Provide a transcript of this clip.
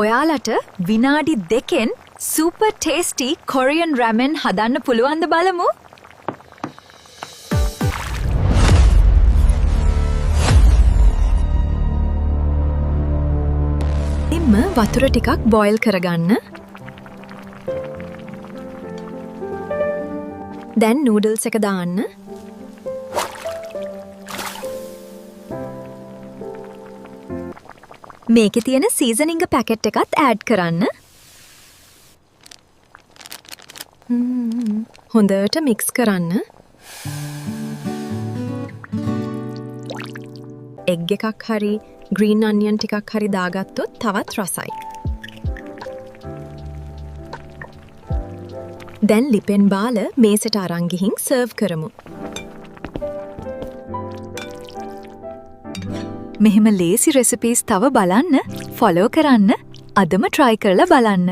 ඔයාලට විනාඩි 2කින් super ටේස්ටි Korean රැමෙන් හදන්න පුළුවන්ද බලමු. ඉම්ම වතුර ටිකක් බොයිල් කරගන්න. දැන් නූඩල්ස් එක දාන්න. මේකේ තියෙන සීසනින්ග පැකට් එකත් ඇඩ් කරන්න. හොඳට මික්ස් කරන්න. එග් එකක් හරි ග්‍රීන් අනියන් ටිකක් හරි දාගත්තොත් තවත් රසයි. දැන් ලිපෙන් බාල මේසට අරන් ගිහින් සර්ව් කරමු. මෙහෙම ලේසි රෙසිපීස් තව බලන්න ෆොලෝ කරන්න අදම try කරලා බලන්න.